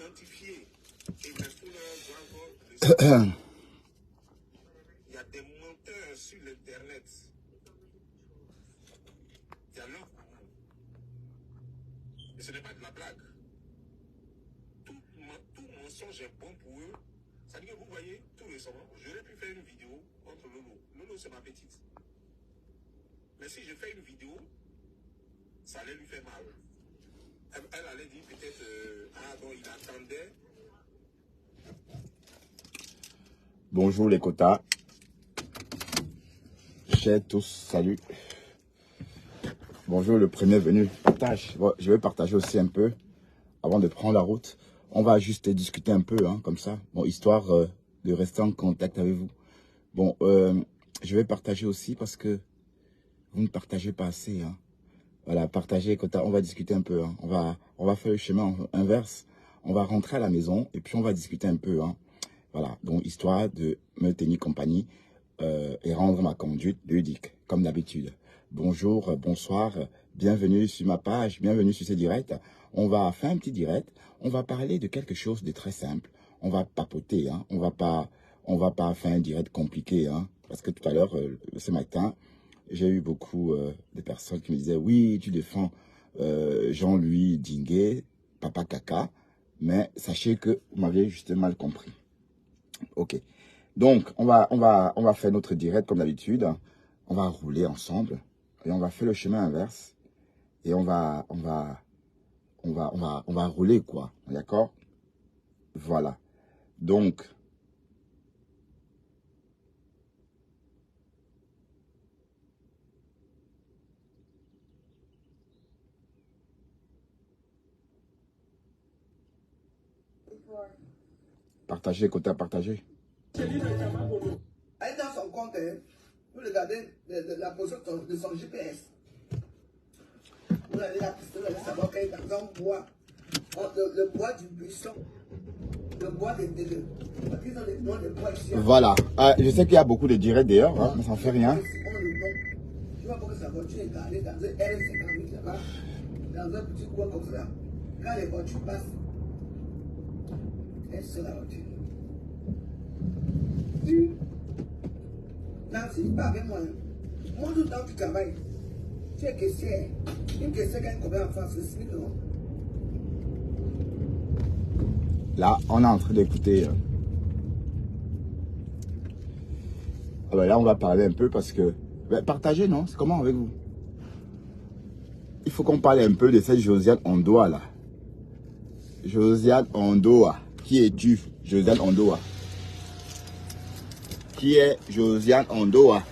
identifier. Et maintenant, il y a des menteurs sur l'internet. Il y en a beaucoup. Et ce n'est pas de la blague. Tout mensonge est bon pour eux. Ça dit que vous voyez, tout récemment, j'aurais pu faire une vidéo contre Lolo. Lolo, c'est ma petite. Mais si je fais une vidéo, ça allait lui faire mal. Elle allait dire peut-être, bon, il attendait. Bonjour les quotas. Chers tous, salut. Bonjour le premier venu. Partage. Bon, je vais partager aussi un peu avant de prendre la route. On va juste discuter un peu, hein, comme ça. Bon, histoire de rester en contact avec vous. Bon, je vais partager aussi parce que vous ne partagez pas assez. Hein. Voilà, partagez, quotas. On va discuter un peu. Hein. On va faire le chemin inverse. On va rentrer à la maison et puis on va discuter un peu. Hein. Voilà, donc histoire de me tenir compagnie et rendre ma conduite ludique, comme d'habitude. Bonjour, bonsoir, bienvenue sur ma page, bienvenue sur ce direct. On va faire un petit direct, on va parler de quelque chose de très simple. On va papoter, hein. On va pas faire un direct compliqué, hein, parce que tout à l'heure, ce matin, j'ai eu beaucoup de personnes qui me disaient, oui, tu défends Jean-Louis Dinguet, Papa Kaka, mais sachez que vous m'aviez juste mal compris. Ok, donc on va faire notre direct comme d'habitude. On va rouler ensemble et on va faire le chemin inverse et on va rouler quoi, d'accord? Voilà. Donc partagez, quota partagez. Elle est dans son compte, vous regardez la position de son GPS. Vous allez la piste, vous allez savoir qu'elle est dans un bois, le bois du buisson, le bois des deux. Parce qu'ils ont les noms de bois ici. Voilà, je sais qu'il y a beaucoup de directs d'ailleurs, hein, mais ça ne fait rien. Tu vois pourquoi sa voiture est garée dans un R58 là-bas, dans un petit coin comme ça. Quand les voitures passent, elle sur la voiture. Nancy, pas avec moi. Moi, tout le temps, tu travailles. Tu es caissière. Une caissière gagne combien en France? C'est 6 000 €. Là, on est en train d'écouter. Alors là, on va parler un peu parce que... partagez, non? C'est comment avec vous? Il faut qu'on parle un peu de cette Josiane Ondoa, là. Josiane Ondoa. Qui es-tu, Josiane Ondoa? Qui est Josiane Ondoa?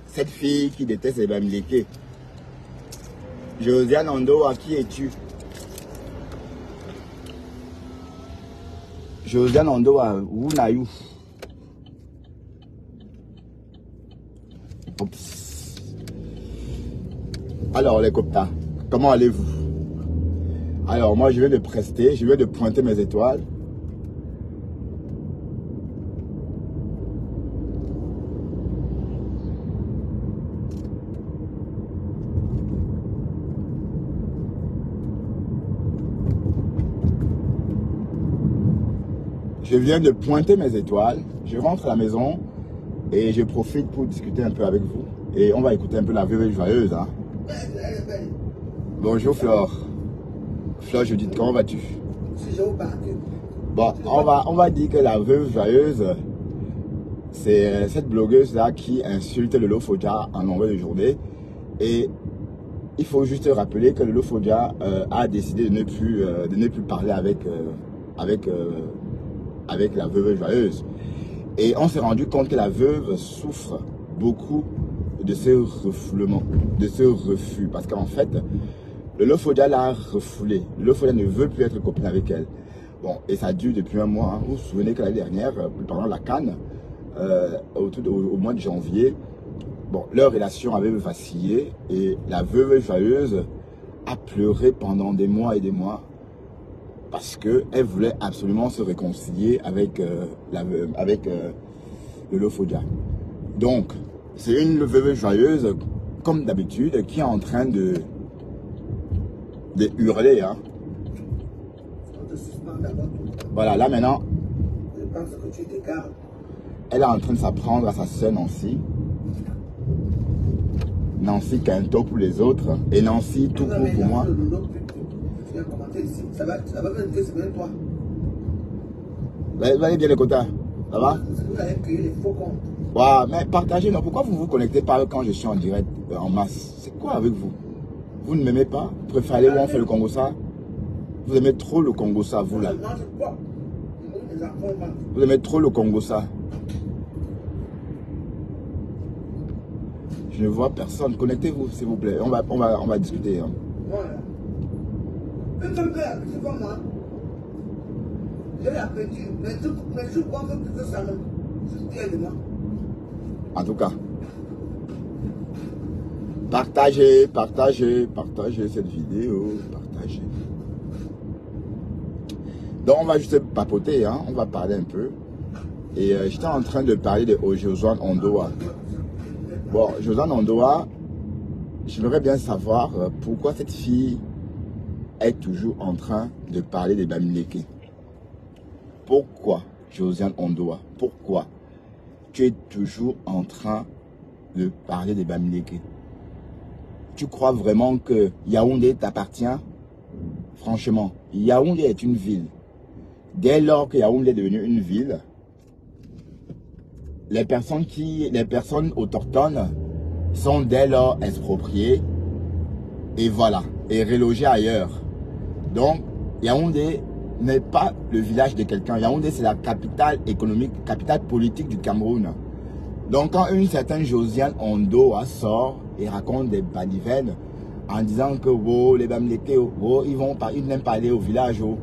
Cette fille qui déteste les Bamileke. Josiane Ondoa, qui es-tu? Josiane Ondoa, où n'ayou? Alors les copains, comment allez-vous? Alors moi je vais de prester, je vais de pointer mes étoiles. Je viens de pointer mes étoiles, je rentre à la maison et je profite pour discuter un peu avec vous. Et on va écouter un peu la veuve joyeuse. Hein. Bonjour Flore. Flore Judith, comment vas-tu? Bon, on va dire que la veuve joyeuse, c'est cette blogueuse-là qui insulte le Lofodja en longueur de journée. Et il faut juste rappeler que le Lofodja a décidé de ne plus parler avec la veuve joyeuse. Et on s'est rendu compte que la veuve souffre beaucoup de ce refoulement, de ce refus. Parce qu'en fait, le Lofodja l'a refoulé. Le Lofodja ne veut plus être copine avec elle. Bon, et ça dure depuis un mois. Hein. Vous vous souvenez que l'année dernière, pendant la CAN, au mois de janvier, bon, leur relation avait vacillé et la veuve joyeuse a pleuré pendant des mois et des mois. Parce qu'elle voulait absolument se réconcilier avec, le Lofodja. Donc, c'est une veuve joyeuse, comme d'habitude, qui est en train de hurler. Hein. Voilà, là maintenant, Je pense que tu t'égares. elle est en train de s'apprendre à sa sœur Nancy. Nancy Quinto pour les autres. Et Nancy tout court pour moi. Tu viens commenter ici. Ça va même que c'est même toi. Vous allez bien les quotas? Ça va? Vous allez cueillir les faux comptes. Wow, mais partagez, non? Pourquoi vous ne vous connectez pas quand je suis en direct en masse? C'est quoi avec vous? Vous ne m'aimez pas? Vous préférez où on fait le Congo-ça? Vous aimez trop le Congo-ça, vous là? Vous aimez trop le Congo-ça? Je ne vois personne. Connectez-vous, s'il vous plaît. On va discuter. Hein. Voilà. Même comme ça, c'est comme moi. J'ai l'appétit, mais je crois que ça me soutient de moi. En tout cas, partagez cette vidéo. Partagez. Donc, on va juste papoter. Hein. On va parler un peu. Et j'étais en train de parler de Josiane Ondoa. Bon, Josiane Ondoa, j'aimerais bien savoir pourquoi cette fille est toujours en train de parler des Bamileke. Pourquoi, Josiane Ondoa, pourquoi tu es toujours en train de parler des Bamileke? Tu crois vraiment que Yaoundé t'appartient? Franchement, Yaoundé est une ville. Dès lors que Yaoundé est devenue une ville, les personnes autochtones sont dès lors expropriées et voilà, et relogées ailleurs. Donc, Yaoundé n'est pas le village de quelqu'un. Yaoundé, c'est la capitale économique, capitale politique du Cameroun. Donc, quand une certaine Josiane Ondoa sort et raconte des balivernes en disant que oh, les Bamileke, oh, ils n'aiment pas aller au village. Oh.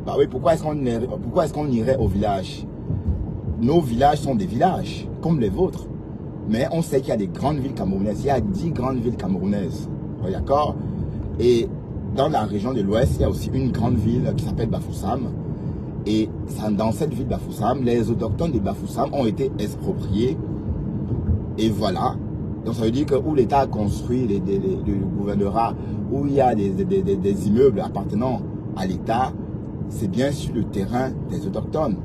Bah oui, pourquoi est-ce qu'on irait au village? Nos villages sont des villages, comme les vôtres. Mais on sait qu'il y a des grandes villes camerounaises. Il y a 10 grandes villes camerounaises. D'accord? Et dans la région de l'Ouest, il y a aussi une grande ville qui s'appelle Bafoussam. Et dans cette ville Bafoussam, les autochtones de Bafoussam ont été expropriés. Et voilà. Donc ça veut dire que où l'État a construit le gouvernorat, où il y a des immeubles appartenant à l'État, c'est bien sur le terrain des autochtones.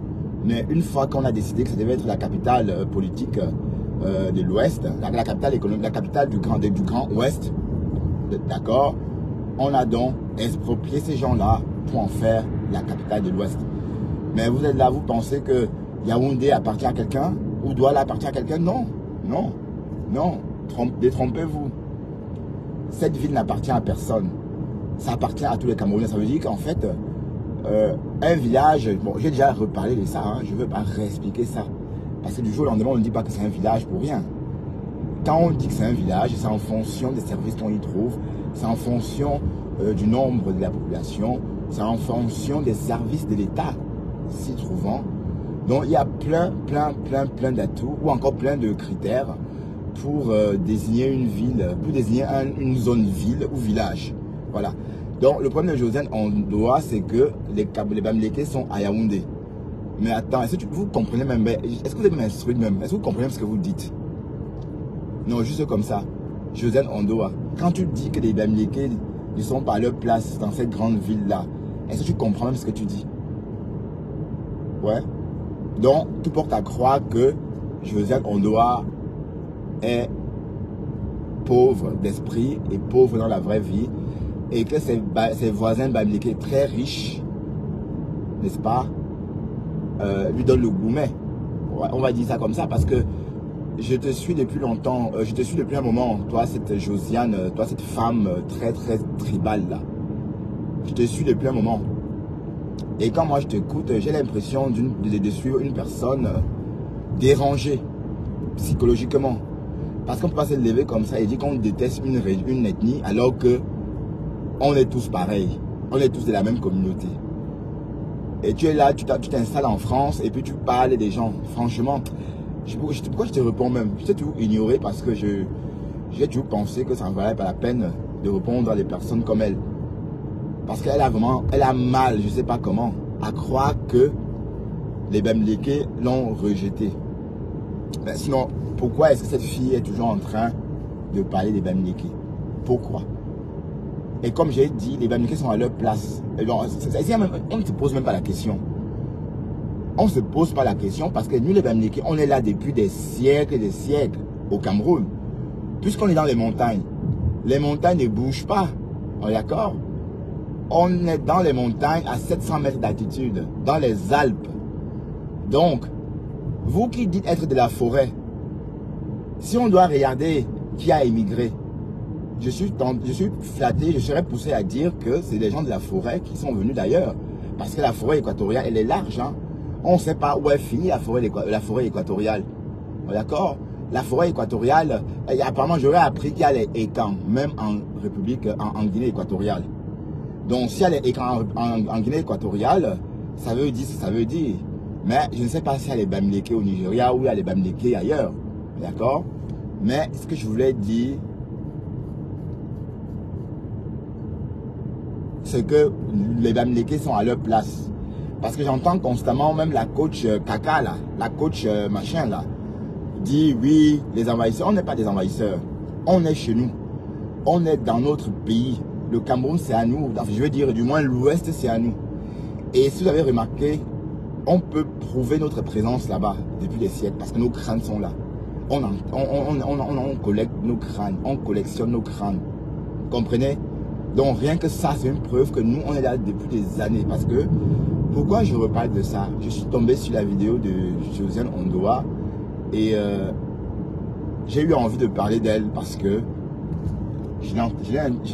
Mais une fois qu'on a décidé que ça devait être la capitale politique de l'Ouest, la capitale économique, la capitale du Grand Ouest, d'accord, on a donc exproprié ces gens-là pour en faire la capitale de l'Ouest. Mais vous êtes là, vous pensez que Yaoundé appartient à quelqu'un ou Douala appartient à quelqu'un? Non, non, non, détrompez-vous. Cette ville n'appartient à personne. Ça appartient à tous les Camerounais. Ça veut dire qu'en fait, un village, bon, j'ai déjà reparlé de ça, hein, je ne veux pas réexpliquer ça. Parce que du jour au lendemain, on ne dit pas que c'est un village pour rien. Quand on dit que c'est un village, c'est en fonction des services qu'on y trouve, c'est en fonction du nombre de la population, c'est en fonction des services de l'État s'y trouvant. Donc il y a plein d'atouts ou encore plein de critères pour désigner une ville, pour désigner une zone ville ou village. Voilà. Donc le problème de Josiane Ondoa, c'est que les Bamileke sont à Yaoundé. Mais attends, est-ce que vous comprenez même, est-ce que vous êtes même instruit même? Est-ce que vous comprenez ce que vous dites? Non, juste comme ça. Josiane Ondoa, quand tu dis que les Bamileke ne sont pas à leur place dans cette grande ville-là, est-ce que tu comprends même ce que tu dis? Ouais. Donc, tout porte à croire que Josiane Ondoa est pauvre d'esprit et pauvre dans la vraie vie et que ses voisins Bamileke très riches, n'est-ce pas, lui donnent le gourmet. Ouais, on va dire ça comme ça parce que je te suis depuis longtemps, je te suis depuis un moment, toi cette Josiane, toi cette femme très tribale là. Je te suis depuis un moment. Et quand moi je t'écoute, j'ai l'impression de suivre une personne dérangée psychologiquement. Parce qu'on ne peut pas se lever comme ça et dire qu'on déteste une ethnie alors que on est tous pareils. On est tous de la même communauté. Et tu es là, tu t'installes en France et puis tu parles des gens. Franchement, pourquoi je te réponds même? Je t'ai toujours ignoré parce que j'ai toujours pensé que ça ne valait pas la peine de répondre à des personnes comme elle. Parce qu'elle a mal, je ne sais pas comment, à croire que les Bamileke l'ont rejetée. Ben sinon, pourquoi est-ce que cette fille est toujours en train de parler des Bamileke? Pourquoi? Et comme j'ai dit, les Bamileke sont à leur place. Et donc, on ne se pose même pas la question. on ne se pose pas la question parce que nous, les Bamileke, on est là depuis des siècles et des siècles au Cameroun. Puisqu'on est dans les montagnes ne bougent pas. On est d'accord? On est dans les montagnes à 700 mètres d'altitude, dans les Alpes. Donc, vous qui dites être de la forêt, si on doit regarder qui a émigré, je suis flatté, je serais poussé à dire que c'est des gens de la forêt qui sont venus d'ailleurs. Parce que la forêt équatoriale, elle est large. Hein? On ne sait pas où est finie la forêt équatoriale. D'accord? La forêt équatoriale, apparemment j'aurais appris qu'il y a les étangs, même en en Guinée équatoriale. Donc s'il y a les étangs en Guinée équatoriale, ça veut dire ce que ça veut dire. Mais je ne sais pas s'il y a les Bamileke au Nigeria ou il y a les Bamileke ailleurs. D'accord? Mais ce que je voulais dire, c'est que les Bamileke sont à leur place. Parce que j'entends constamment même la coach Kaka là, la coach machin là, dit oui, les envahisseurs. On n'est pas des envahisseurs. On est chez nous. On est dans notre pays. Le Cameroun c'est à nous. Enfin, je veux dire du moins l'Ouest c'est à nous. Et si vous avez remarqué, on peut prouver notre présence là-bas depuis des siècles parce que nos crânes sont là. On collecte nos crânes, on collectionne nos crânes. Vous comprenez? Donc rien que ça, c'est une preuve que nous, on est là depuis des années. Parce que, pourquoi je reparle de ça? Je suis tombé sur la vidéo de Josiane Ondoa et j'ai eu envie de parler d'elle parce que je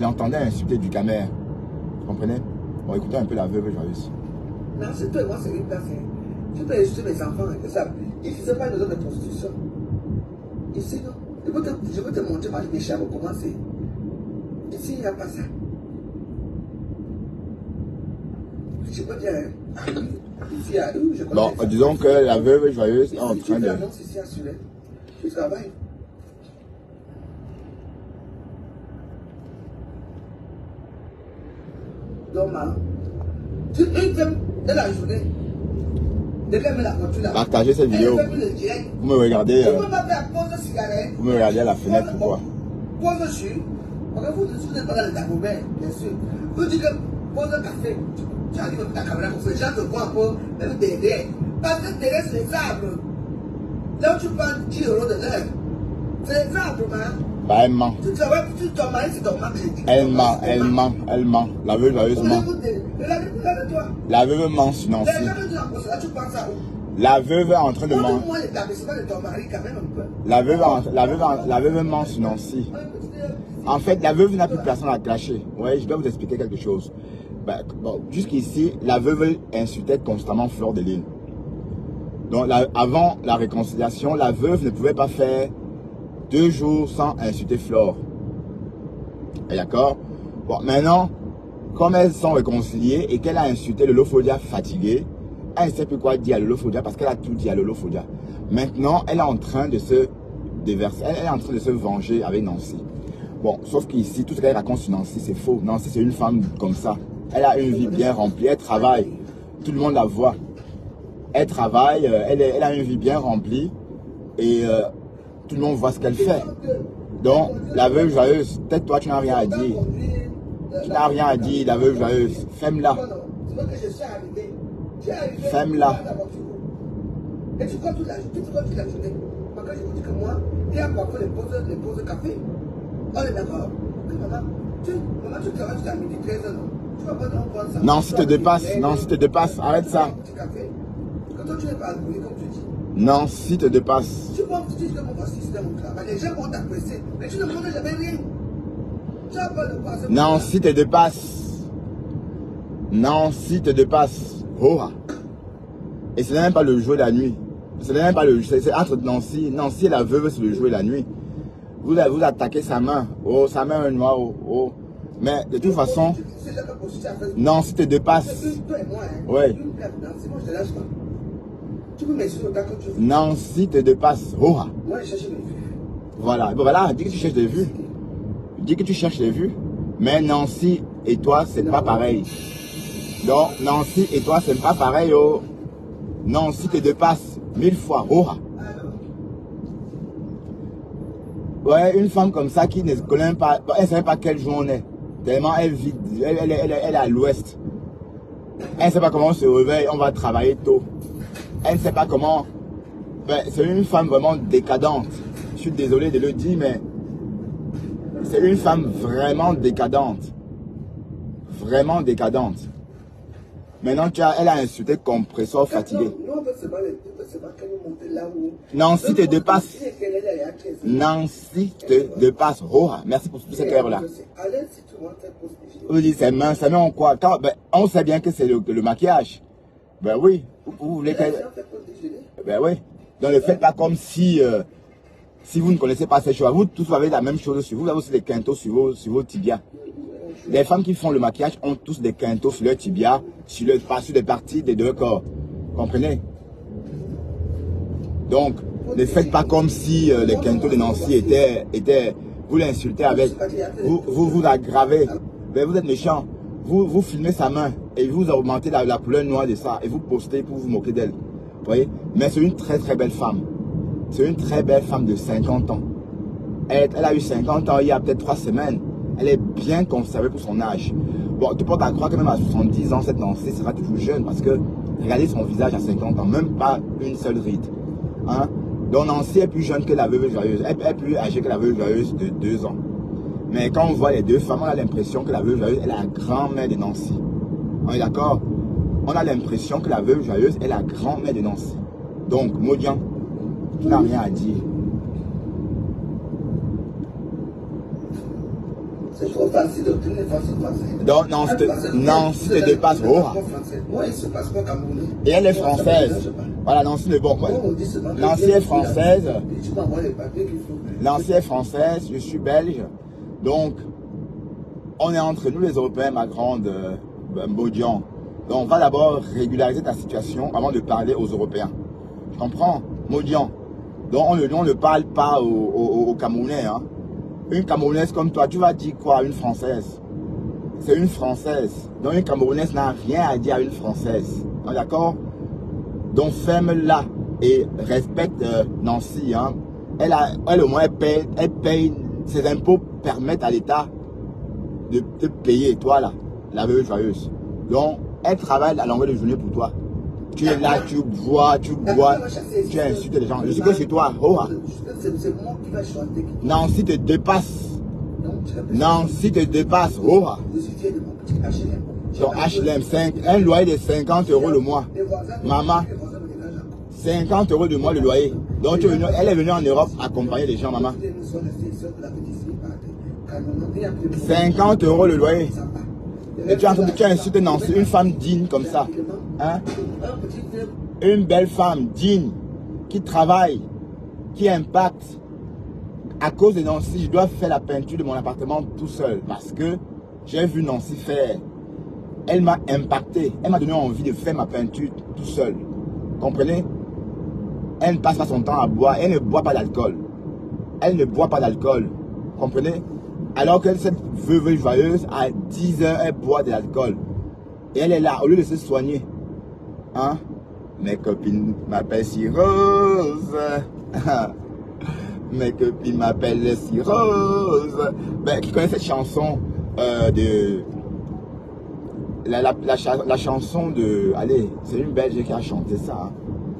l'entendais insulter du Camer. Vous comprenez? Bon, écoutez un peu la veuve joyeuse. Non, c'est toi et moi, c'est une place. Tu peux insulter mes enfants, que ça. Ici, ce n'est pas une zone de prostitution. Ici, non. Je peux te montrer ma déchet pour commencer. Ici, il n'y a pas ça. Je peux dire, ici, à où je connais. Bon, disons que la veuve joyeuse est en train de... Ici, assuré. Tu travailles. Donc, tu aimes de la journée. Partagez cette vidéo. Vous me regardez. Vous me regardez à la fenêtre, pourquoi? Pose sur. Parce que vous n'êtes pas dans le Dagobert, bien sûr. Vous dites que pose un café. Tu arrives avec ta caméra pour que les gens te voient un peu, même derrière. Parce que derrière, c'est les arbres. Là où tu prends 10 € de l'heure, c'est les arbres, man. Bah, elle ment. Ton mari, c'est ton mari. Elle ment. La veuve joyeuse ment. La veuve ment sur Nancy. La veuve est en train de mentir. La veuve ment sur Nancy. En fait, la veuve n'a plus personne à clasher. Ouais, je dois vous expliquer quelque chose. Ben, bon, jusqu'ici, la veuve insultait constamment Fleur de Lys. Donc, avant la réconciliation, la veuve ne pouvait pas faire 2 jours sans insulter Flore. D'accord? Bon, maintenant, comme elles sont réconciliées et qu'elle a insulté le Lolofodia fatigué, elle ne sait plus quoi dire à Lolofodia parce qu'elle a tout dit à Lolofodia. Maintenant, elle est en train de se déverser, elle est en train de se venger avec Nancy. Bon, sauf qu'ici, tout ce qu'elle raconte sur Nancy, c'est faux. Nancy, c'est une femme comme ça. Elle a une vie bien remplie, elle travaille. Tout le monde la voit. Elle travaille, elle a une vie bien remplie et tout le monde voit ce qu'elle fait. Donc, la veuve joyeuse, peut-être toi, tu n'as rien à dire. Tu n'as rien à dire, la veuve joyeuse. Ferme-la. Ferme-la. Et tu crois toute la journée. Quand je vous dis que moi, il y a parfois les pauses de café. On est d'accord. Maman, tu travailles jusqu'à midi 13h. Tu vas pas prendre ça. Non, si te dépasse. Non, si te dépasse. Arrête ça. Quand toi, tu n'es pas alcoolique, comme tu dis. Non, si te dépasse. Tu penses que tu dis que mon voici, c'est mon travail. Les gens vont t'apprécier. Mais tu ne montres jamais rien. Tu as pas de passer. Non, si te dépasse. Non, si te dépasse. Oh. Et ce n'est même pas le jour et la nuit. Ce n'est même pas le jeu. C'est entre Nancy. Nancy et la veuve, c'est le jour et la nuit. Vous attaquez sa main. Oh, sa main est noire. Oh. Mais de toute façon. Non, si te dépasse. Ouais. Non, si te dépasse. Oh. Voilà. Bon, voilà. Dis que tu cherches des vues. Dis que tu cherches des vues. Mais Nancy et toi, c'est pas pareil. Donc, Nancy et toi, c'est pas pareil. Oh. Nancy te dépasse 1000 fois. Oh. Ouais, une femme comme ça qui ne connaît pas, elle ne sait pas quel jour on est. Tellement elle vit, elle est à l'ouest. Elle ne sait pas comment on se réveille, on va travailler tôt. Elle ne sait pas comment. Ben, c'est une femme vraiment décadente. Je suis désolé de le dire, mais c'est une femme vraiment décadente. Vraiment décadente. Maintenant, elle a insulté compresseur fatigué. Nancy te dépasse. Nancy te dépasse. Oh, merci pour cette heure-là. Vous dites, c'est mince, ça met en quoi? Ben, on sait bien que c'est le maquillage. Ben oui. Vous voulez qu'elle... Ben oui. Donc ne faites pas comme si vous ne connaissez pas ces choses. Vous tous avez la même chose sur vous. Vous avez aussi des quintos sur vos tibias. Les femmes qui font le maquillage ont tous des quintos sur leur tibia, sur des parties des deux corps. Comprenez? Donc, ne faites pas comme si les quintos de Nancy étaient vous l'insultez avec, vous aggravez. Mais vous êtes méchant. Vous filmez sa main et vous augmentez la couleur noire de ça et vous postez pour vous moquer d'elle. Vous voyez? Mais c'est une très très belle femme. C'est une très belle femme de 50 ans. Elle a eu 50 ans il y a peut-être 3 semaines. Elle est bien conservée pour son âge. Bon, tu portes à croire que même à 70 ans, cette Nancy sera toujours jeune parce que regardez son visage à 50 ans, même pas une seule ride. Hein? Donc Nancy est plus jeune que la veuve joyeuse. Elle est plus âgée que la veuve joyeuse de 2 ans. Mais quand on voit les deux femmes, on a l'impression que la veuve joyeuse est la grand-mère de Nancy. On est d'accord? On a l'impression que la veuve joyeuse est la grand-mère de Nancy. Donc, Modian, tu n'as rien à dire. C'est trop facile d'obtenir une façon facile. Donc, Nancy te dépasse. Oh. Et elle est française. Voilà, Nancy n'est bon quoi. Nancy est française. Nancy est française, je suis belge. Donc, on est entre nous les Européens, ma grande Modian. Donc, on va d'abord régulariser ta situation avant de parler aux Européens. Tu comprends? Modian. Donc, on ne parle pas aux Camerounais. Hein. Une Camerounaise comme toi, tu vas dire quoi à une Française? C'est une Française. Donc, une Camerounaise n'a rien à dire à une Française. D'accord? Donc, ferme-la et respecte Nancy. Hein. Elle au moins, elle paye, ses impôts permettent à l'État de te payer, toi là, la veuve joyeuse. Donc, elle travaille à longueur de journée pour toi. Tu es là, tu bois, tu insultes les gens. Je sais que c'est toi. Oh, hein. Nancy te dépasse. Nancy te dépasse. Oh, hein. Donc HLM, un loyer de 50 € le mois. Maman, 50 € de mois le loyer. Donc elle est venue en Europe accompagner les gens, maman. 50 € le loyer. Et tu insultes Nancy, une femme digne comme ça. Hein? Une belle femme digne, qui travaille, qui impacte. À cause de Nancy, je dois faire la peinture de mon appartement tout seul. Parce que j'ai vu Nancy faire. Elle m'a impacté. Elle m'a donné envie de faire ma peinture tout seul. Comprenez? Elle ne passe pas son temps à boire. Elle ne boit pas d'alcool. Elle ne boit pas d'alcool. Comprenez? Alors que cette veuve joyeuse, à 10 h, elle boit de l'alcool. Et elle est là, au lieu de se soigner. Hein? Mes copines m'appellent si Rose. Mes copines m'appellent si Rose. Ben, qui connaît cette chanson de... La chanson de... Allez, c'est une Belge qui a chanté ça. Hein.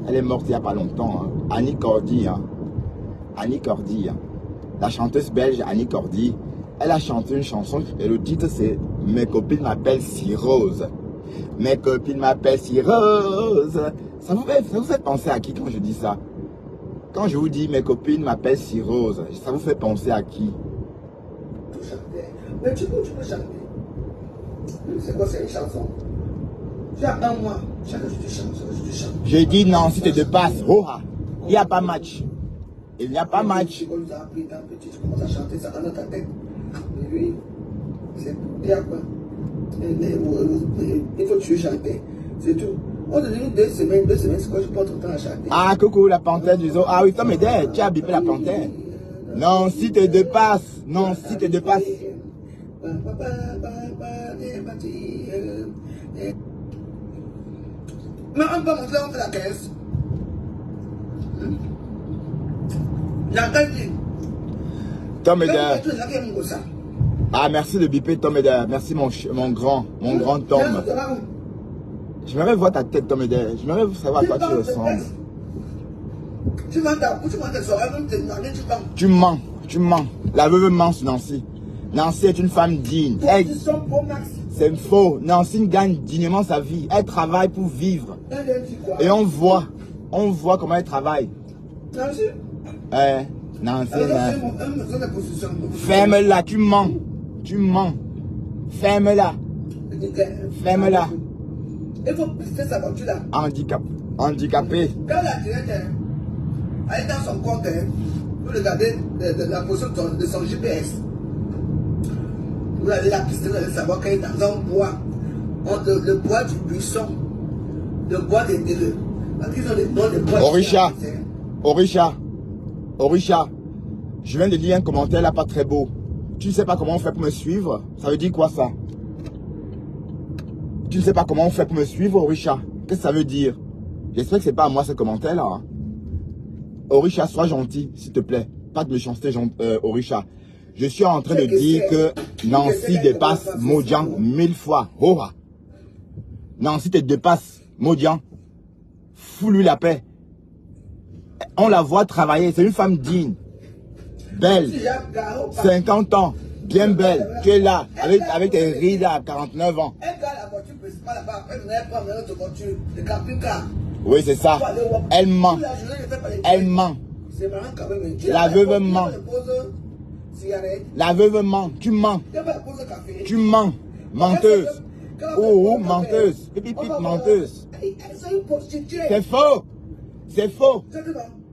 Elle est morte il n'y a pas longtemps. Hein. Annie Cordy. Hein. Annie Cordy. Hein. La chanteuse belge Annie Cordy. Elle a chanté une chanson et le titre c'est « Mes copines m'appellent si Rose ». Mes copines m'appellent si Rose. Ça vous fait penser à qui quand je dis ça? Quand je vous dis « Mes copines m'appellent si Rose », ça vous fait penser à qui? Mais tu peux chanter. C'est quoi, c'est une chanson? Tu as un mois, chaque jour tu chantes. J'ai dit non, si tu te passes, oh, il n'y a pas match. Il n'y a pas match. Tu commences à chanter ça dans ta tête. Mais lui, c'est bien quoi. Il faut que tu chantes. C'est tout. On te dit 2 semaines, c'est quoi, je prends ton temps à chanter. Ah, coucou, la panthère du zoo. Ah oui, Tom Eder, tu as bipé la panthère. Non, si tu te dépasses. Non, si tu te dépasses. Mais on peut montrer, on fait la caisse. Tom Eder. Ah, merci de biper Tom Eder. Merci mon grand Tom. J'aimerais voir ta tête comme modèle. J'aimerais savoir à quoi tu ressembles. Tu mens ta bouche, tu mens tes oreilles, même tes narines, tu mens. Tu mens, tu mens. La veuve ment sur Nancy. Nancy est une femme digne. Position Pro Max. C'est faux. Nancy gagne dignement sa vie. Elle travaille pour vivre. Et on voit comment elle travaille. Nancy. Nancy. Position. Ferme-la, tu mens. Tu mens. Ferme-la. Ferme-la. Il faut pister sa voiture là. Handicapé. Quand la directe, elle est dans son compte, vous regardez la position de son GPS. Vous allez la pister, vous allez savoir qu'elle est dans un bois. Le bois du buisson. Le bois des délais. Parce qu'ils ont des noms de bois. Orisha. Je viens de lire un commentaire là pas très beau. Tu ne sais pas comment on fait pour me suivre? Ça veut dire quoi ça? Tu ne sais pas comment on fait pour me suivre, Orisha? Qu'est-ce que ça veut dire? J'espère que c'est pas à moi ce commentaire là. Hein. Orisha, sois gentil, s'il te plaît. Pas de méchanceté, Orisha. Je suis en train de dire que Nancy dépasse Modian 1000 fois. Oh. Nancy te dépasse Modian. Fous-lui la paix. On la voit travailler. C'est une femme digne. Belle. 50 ans. Bien belle. Tu es là. Avec tes rides à 49 ans. Oui, c'est ça. Elle ment. Elle ment. La veuve ment. La veuve ment. Tu mens. Tu mens. Menteuse. Oh, menteuse. Menteuse. C'est faux. C'est faux.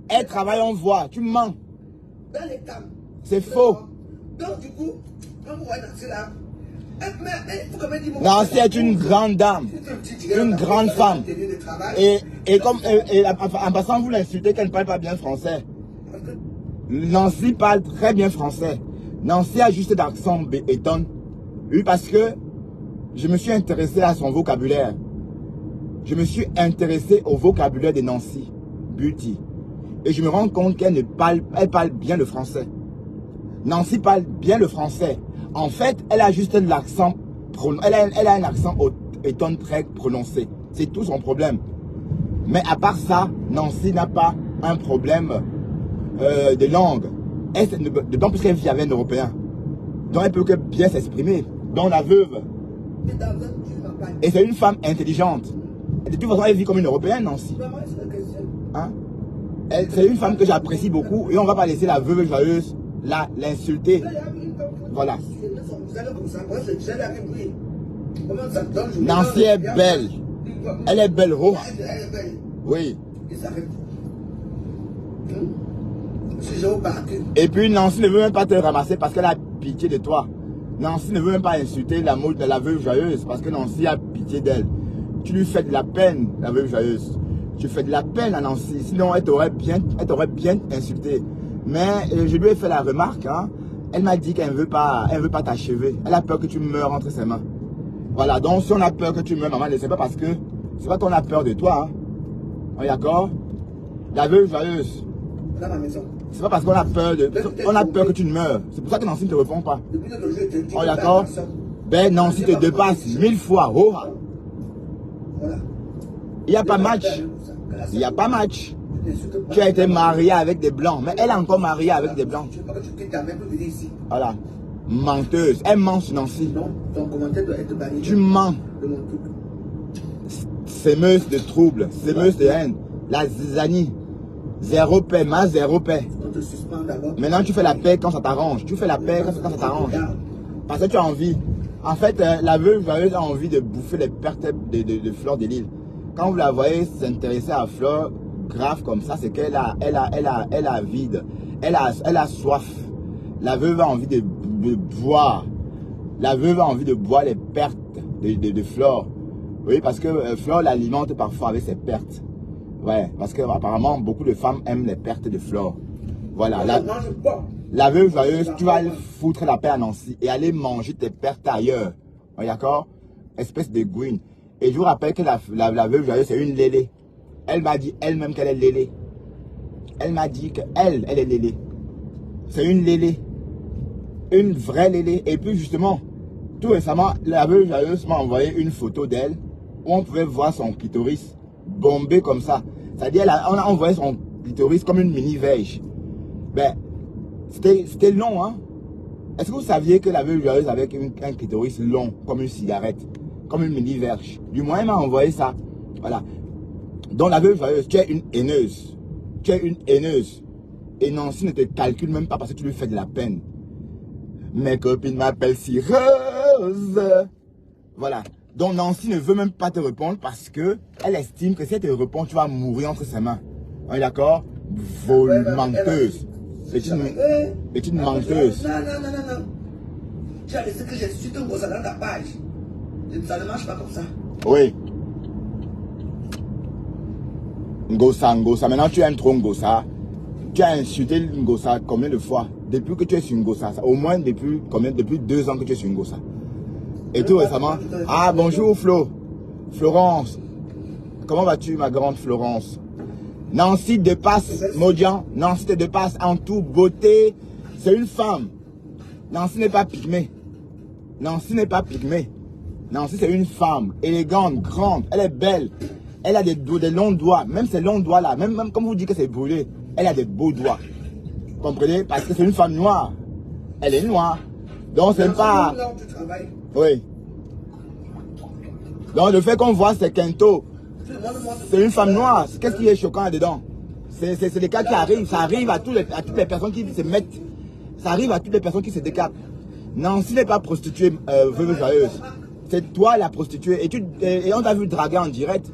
Elle travaille, on voit. Tu mens. C'est faux. Donc, du coup, quand vous voyez Nancy là, Nancy est une grande dame. Une grande femme. Et en passant, vous l'insultez qu'elle ne parle pas bien français. Nancy parle très bien français. Nancy a juste d'accent étonne. Oui, parce que je me suis intéressé à son vocabulaire. Je me suis intéressé au vocabulaire de Nancy Beauty. Et je me rends compte qu'elle parle bien le français. Nancy parle bien le français. En fait, elle a juste l'accent, elle a un accent étonne très prononcé. C'est tout son problème. Mais à part ça, Nancy n'a pas un problème de langue. D'autant plus qu'elle vit avec un Européen. Donc elle peut que bien s'exprimer. Donc la veuve. Et c'est une femme intelligente. Et de toute façon, elle vit comme une Européenne, Nancy. Hein? C'est une femme que j'apprécie beaucoup. Et on ne va pas laisser la veuve joyeuse l'insulter. Voilà. Nancy est belle. Elle est belle, oh. Oui. Et puis Nancy ne veut même pas te ramasser parce qu'elle a pitié de toi. Nancy ne veut même pas insulter la mode de la veuve joyeuse parce que Nancy a pitié d'elle. Tu lui fais de la peine, la veuve joyeuse. Tu fais de la peine à Nancy. Sinon, elle t'aurait bien insulté. Mais je lui ai fait la remarque, hein. Elle m'a dit qu'elle ne veut pas t'achever. Elle a peur que tu meurs entre ses mains. Voilà, donc si on a peur que tu meurs, maman, c'est pas parce que c'est pas qu'on a peur de toi. Hein. D'accord? La veuve joyeuse. C'est pas parce qu'on a peur que tu ne meurs. C'est pour ça que Nancy ne te répond pas. Oh, d'accord? Ben Nancy te dépasse 1000 fois. Oh. Il n'y a pas match. Il n'y a pas match. Tu as été marié avec des blancs, mais elle est encore mariée avec des blancs. Voilà. Menteuse. Elle ment sur Nancy. Tu mens. Sémeuse de troubles, sémeuse de haine. La zizanie. Zéro paix, zéro paix. Maintenant tu fais la paix quand ça t'arrange. Tu fais la paix quand ça t'arrange. Parce que tu as envie. En fait, la veuve joyeuse a envie de bouffer les pertes de Fleur de Lys. Quand vous la voyez s'intéresser à Fleur grave comme ça, c'est qu'elle a vide. Elle a soif. La veuve a envie de boire. La veuve a envie de boire les pertes de Fleur. Oui, parce que Fleur l'alimente parfois avec ses pertes. Ouais, parce que apparemment beaucoup de femmes aiment les pertes de Fleur. Voilà. La veuve joyeuse, tu vas foutre la paix à Nancy et aller manger tes pertes ailleurs. D'accord? Espèce de gouine. Et je vous rappelle que la veuve joyeuse, c'est une lélé. Elle m'a dit elle-même qu'elle est lélé. Elle m'a dit qu'elle est lélé. C'est une lélé. Une vraie lélé. Et puis justement, tout récemment, la veuve joyeuse m'a envoyé une photo d'elle où on pouvait voir son clitoris bombé comme ça. C'est-à-dire, on a envoyé son clitoris comme une mini-verge. Ben, c'était long, hein. Est-ce que vous saviez que la veuve joyeuse avait un clitoris long, comme une cigarette, comme une mini-verge? Du moins, elle m'a envoyé ça. Voilà. Donc, la veuve joyeuse, tu es une haineuse. Tu es une haineuse. Et Nancy ne te calcule même pas parce que tu lui fais de la peine. Mes copines m'appellent si Rose. Voilà. Donc, Nancy ne veut même pas te répondre parce que elle estime que si elle te répond, tu vas mourir entre ses mains. On est d'accord? Menteuse. Petite menteuse. Non. Tu as laissé que j'ai su ton gosse dans ta page. Ça ne marche pas comme ça. Oui. Ngosa. Maintenant, tu aimes trop Ngosa. Tu as insulté Ngosa combien de fois? Depuis que tu es sur Ngosa. Au moins depuis 2 ans que tu es sur Ngosa. Et tout récemment. Ah, bonjour Flo. Florence. Comment vas-tu, ma grande Florence? Nancy dépasse, Modian. Nancy te dépasse en toute beauté. C'est une femme. Nancy n'est pas pygmée. Nancy n'est pas pygmée. Nancy, c'est une femme élégante, grande. Elle est belle. Elle a des longs doigts. Même ces longs doigts-là, même comme vous dites que c'est brûlé, elle a des beaux doigts. Vous comprenez? Parce que c'est une femme noire. Elle est noire. Donc, c'est pas... Oui. Donc, le fait qu'on voit ces quintos, c'est une femme noire. Qu'est-ce qui est choquant là-dedans? C'est les cas qui arrivent. Ça arrive à toutes les personnes qui se mettent. Ça arrive à toutes les personnes qui se décapent. Nancy n'est pas prostituée, veuve joyeuse. C'est toi la prostituée. Et on t'a vu draguer en direct.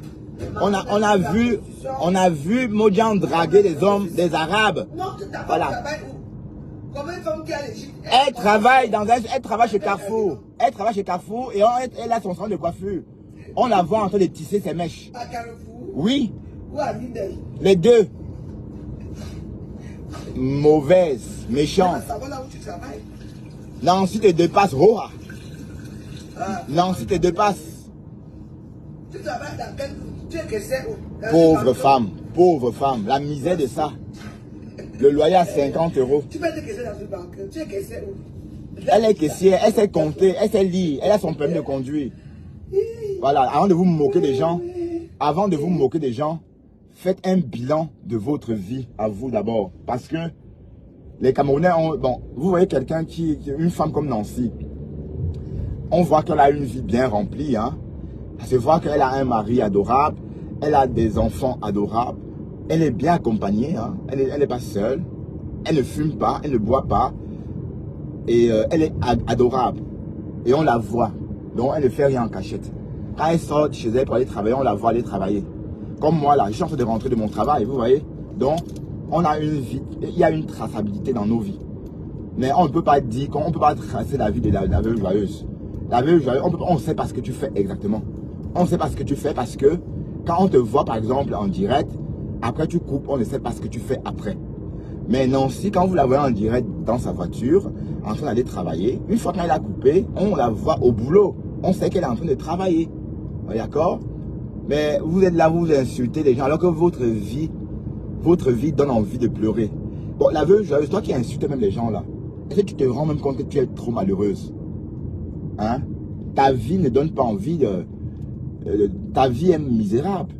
On a vu Modian draguer des hommes, des Arabes. Voilà. Elle travaille chez Carrefour. Elle travaille chez Carrefour et elle a son salon de coiffure. On la voit en train de tisser ses mèches. À Carrefour? Oui. Ou à Lidl? Les deux. Mauvaise, méchante. Ça va là où tu travailles? Nancy te dépasse, Roa. Nancy te dépasse. Tu travailles dans quel... Tu es caissière où? Pauvre femme. La misère de ça. Le loyer à 50 €. Tu peux être caissière dans une banque. Tu es caissière où? Elle est caissière, elle sait compter, elle sait lire, elle a son permis de conduire. Voilà, avant de vous moquer des gens, faites un bilan de votre vie à vous d'abord. Parce que les Camerounais ont... Bon, vous voyez quelqu'un une femme comme Nancy, on voit qu'elle a une vie bien remplie. Hein. Ça se voit qu'elle a un mari adorable, elle a des enfants adorables, elle est bien accompagnée, hein. Elle n'est pas seule, elle ne fume pas, elle ne boit pas. Et elle est adorable. Et on la voit. Donc elle ne fait rien en cachette. Quand elle sort de chez elle pour aller travailler, on la voit aller travailler. Comme moi là, je suis en train de rentrer de mon travail, vous voyez. Donc on a une vie, il y a une traçabilité dans nos vies. Mais on ne peut pas dire, on ne peut pas tracer la vie de la veuve joyeuse. La veuve joyeuse, on sait pas ce que tu fais exactement. On sait pas ce que tu fais parce que quand on te voit par exemple en direct, après tu coupes, on ne sait pas ce que tu fais après. Mais Nancy, quand vous la voyez en direct dans sa voiture, en train d'aller travailler, une fois qu'elle a coupé, on la voit au boulot. On sait qu'elle est en train de travailler. D'accord? Mais vous êtes là, vous insultez les gens, alors que votre vie donne envie de pleurer. Bon, la veuve joyeuse, toi qui insultes même les gens là, est-ce que tu te rends même compte que tu es trop malheureuse? Hein? Ta vie ne donne pas envie de... ta vie est misérable.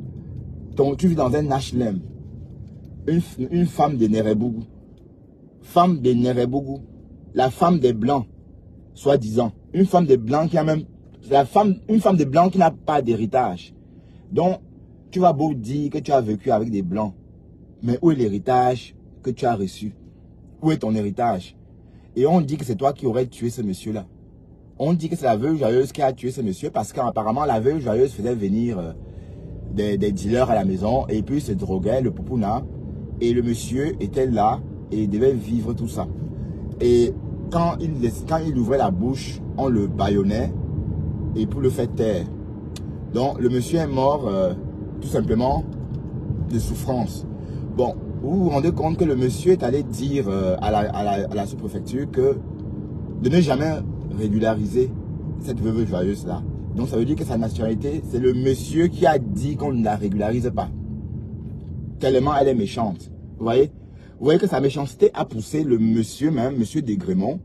Tu vis dans un HLM. Une femme de Nerebougou. Femme de Nerebougou. La femme des Blancs, soi-disant. Une femme des Blancs qui a même... une femme des Blancs qui n'a pas d'héritage. Donc, tu vas beau dire que tu as vécu avec des Blancs. Mais où est l'héritage que tu as reçu? Où est ton héritage? Et on dit que c'est toi qui aurais tué ce monsieur-là. On dit que c'est la veuve joyeuse qui a tué ce monsieur parce qu'apparemment la veuve joyeuse faisait venir des dealers à la maison et puis se droguait, le poupouna. Et le monsieur était là et il devait vivre tout ça. Et quand il ouvrait la bouche, on le bâillonnait et pour le faire taire. Donc le monsieur est mort tout simplement de souffrance. Bon, vous vous rendez compte que le monsieur est allé dire à la sous-préfecture que de ne jamais régulariser cette veuve joyeuse là. Donc ça veut dire que sa nationalité, c'est le monsieur qui a dit qu'on ne la régularise pas. Tellement elle est méchante. Vous voyez que sa méchanceté a poussé le monsieur même, monsieur Desgrémont,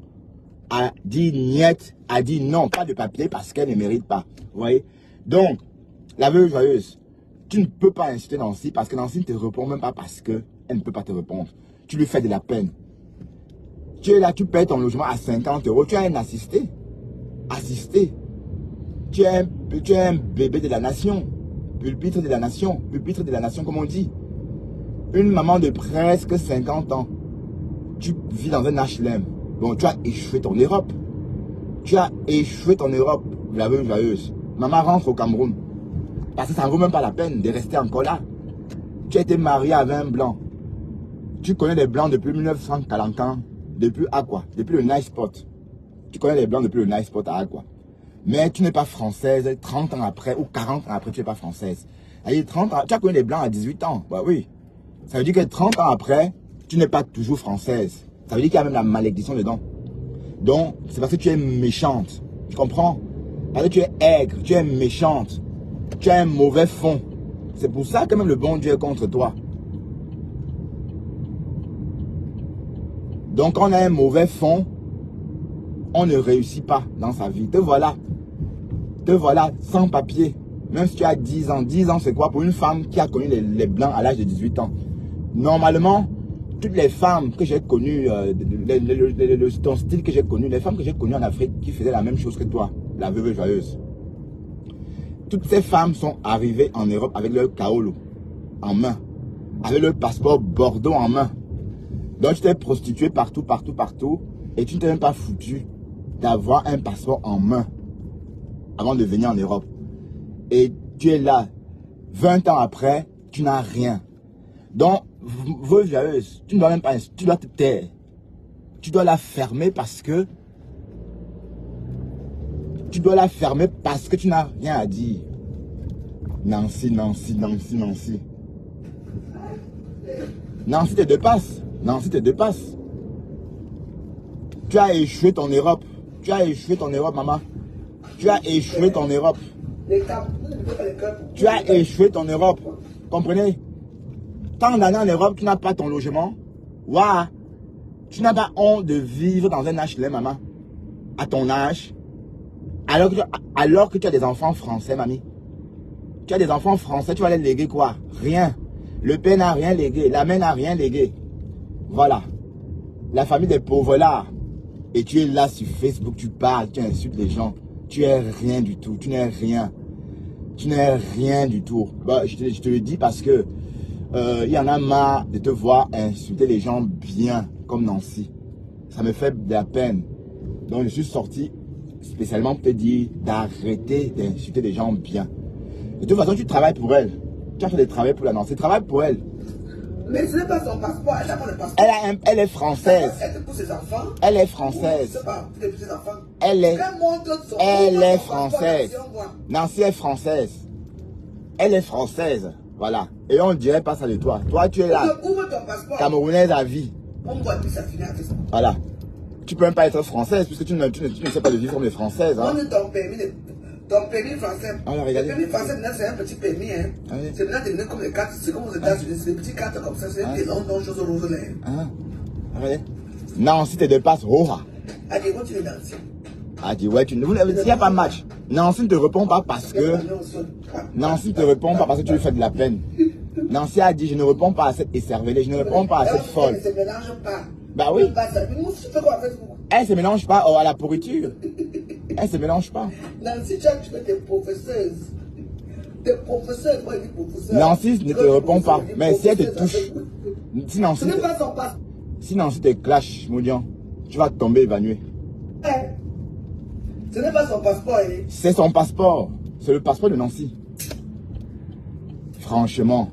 à dire niet, à dire non, pas de papier parce qu'elle ne mérite pas. Vous voyez. Donc, La veuve joyeuse, tu ne peux pas insulter Nancy parce que Nancy ne te répond même pas parce qu'elle ne peut pas te répondre. Tu lui fais de la peine. Tu es là, tu payes ton logement à 50 €. Tu as un assisté. Assisté. Tu es un bébé de la nation. Pupitre de la nation. Pupitre de la nation, comme on dit. Une maman de presque 50 ans. Tu vis dans un HLM. Bon, tu as échoué ton Europe. Tu as échoué ton Europe, la veuve joyeuse. Maman rentre au Cameroun. Parce que ça ne vaut même pas la peine de rester encore là. Tu as été marié avec un blanc. Tu connais les blancs depuis 1940. Depuis Aqua. Depuis le Nice Spot. Tu connais les blancs depuis le Nice Spot à Aqua. Mais tu n'es pas française 30 ans après ou 40 ans après, tu n'es pas française. Tu as connu les blancs à 18 ans. Bah oui. Ça veut dire que 30 ans après, tu n'es pas toujours française. Ça veut dire qu'il y a même la malédiction dedans. Donc, c'est parce que tu es méchante. Tu comprends? Parce que tu es aigre, tu es méchante. Tu as un mauvais fond. C'est pour ça que même le bon Dieu est contre toi. Donc, quand on a un mauvais fond, on ne réussit pas dans sa vie. Te voilà sans papier. Même si tu as 10 ans. 10 ans, c'est quoi pour une femme qui a connu les blancs à l'âge de 18 ans? Normalement, toutes les femmes que j'ai connues, ton style que j'ai connu, les femmes que j'ai connues en Afrique qui faisaient la même chose que toi, la veuve joyeuse. Toutes ces femmes sont arrivées en Europe avec leur kaolo en main, avec leur passeport Bordeaux en main. Donc tu t'es prostituée partout, et tu ne t'es même pas foutu d'avoir un passeport en main avant de venir en Europe. Et tu es là, 20 ans après, tu n'as rien. Donc, veuve joyeuse, tu ne dois même pas, tu dois te taire. Tu dois la fermer parce que tu n'as rien à dire. Nancy. Nancy te dépasse. Tu as échoué ton Europe. Maman. Tu as échoué ton Europe. Comprenez? Tant d'années en Europe, tu n'as pas ton logement. Waouh! Tu n'as pas honte de vivre dans un HLM, maman. À ton âge. Alors que tu as des enfants français, mamie. Tu as des enfants français, tu vas les léguer quoi? Rien. Le père n'a rien légué. La mère n'a rien légué. Voilà. La famille des pauvres là. Et tu es là sur Facebook, tu parles, tu insultes les gens. Tu es rien du tout. Tu n'es rien. Du tout. Bah, je te le dis parce que il y en a marre de te voir insulter les gens bien, comme Nancy. Ça me fait de la peine. Donc je suis sorti spécialement pour te dire d'arrêter d'insulter les gens bien. De toute façon, tu travailles pour elle. Tu as fait des travaux pour la Nancy. Travaille pour elle. Mais ce n'est pas son passeport. Elle n'a pas le passeport. Elle est française. Elle pour ses enfants. Elle est française. Je sais pas, pour ses enfants. Elle est française. Nancy est française. Elle est française. Voilà. Et on ne dirait pas ça de toi. Toi, tu es là. Camerounaise à vie. On voit plus ça finir avec ça. Voilà. Tu peux même pas être française puisque tu ne sais pas de vivre comme les françaises. Hein. Ton permis français. Ah, le permis français, c'est un petit permis. Hein. Ah, oui. C'est maintenant devenu comme les cartes. C'est comme aux États-Unis. C'est des petites cartes comme ça. C'est des longues choses roses. Regardez. Nancy te dépasse. Ah, dis, continue Nancy. Ah, dis, ouais, il n'y a pas de match. Nancy ne te répond pas parce que. Nancy ne te répond pas parce que tu lui fais de la peine. Nancy a dit, je ne réponds pas à cette écervelée. Je ne réponds pas à cette folle. Elle ne se mélange pas. Bah oui. Elle ne se mélange pas à la pourriture. Elle se mélange pas. Nancy, tu fais des professeurs. Des professeurs, moi, je dis professeurs. Nancy ne te répond pas. Mais si elle te touche. Si Nancy. Ce n'est pas son passeport. Si Nancy te clash, Moudian, tu vas tomber évanoui. Ce n'est pas son passeport, hein. C'est son passeport. C'est le passeport de Nancy. Franchement,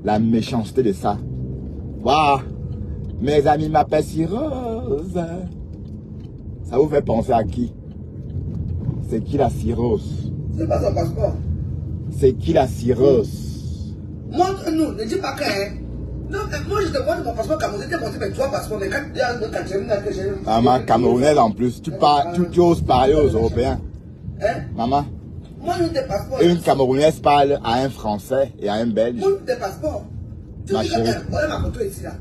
la méchanceté de ça. Waouh! Mes amis m'appellent cirrhose. Ça vous fait penser à qui? C'est qui la cirrhose? C'est pas son passeport. C'est qui la cirrhose? Montre-nous, ne dis pas que. Hein. Non, moi je te montre mon passeport camerounais, je t'ai montré mes 3 passeports, mais quand il y a un quatrième que j'ai. Maman, camerounaise en plus, tu oses parler aux Européens. Hein? Maman. Moi, tes passeports. Une camerounaise parle à un Français et à un Belge. Moi, tes passeports. Ma chérie. Voilà ma photo ici là.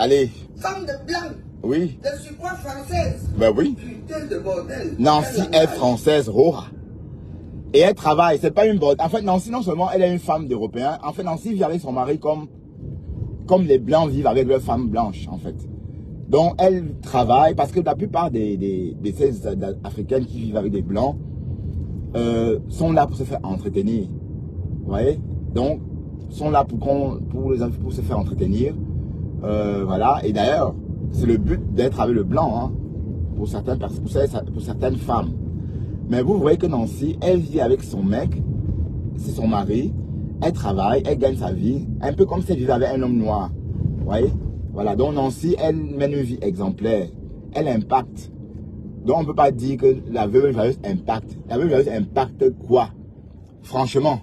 Allez. Femme de blanc. Oui. Je suis quoi française? Ben oui. Putain de bordel. Nancy est française, Rora. Et elle travaille, c'est pas une bonne. En fait, Nancy, non seulement elle est une femme d'Européen, en fait, Nancy vit avec son mari comme les Blancs vivent avec leurs femmes blanches, en fait. Donc, elle travaille parce que la plupart de ces Africaines qui vivent avec des Blancs sont là pour se faire entretenir. Vous voyez? Donc, sont là pour se faire entretenir. Voilà. Et d'ailleurs, c'est le but d'être avec le Blanc, hein, pour certaines femmes. Mais vous voyez que Nancy, elle vit avec son mec, c'est son mari, elle travaille, elle gagne sa vie, un peu comme si elle vivait avec un homme noir. Vous voyez? Voilà, donc Nancy, elle mène une vie exemplaire, elle impacte. Donc on ne peut pas dire que la veuve joyeuse impacte. La veuve joyeuse impacte quoi? Franchement,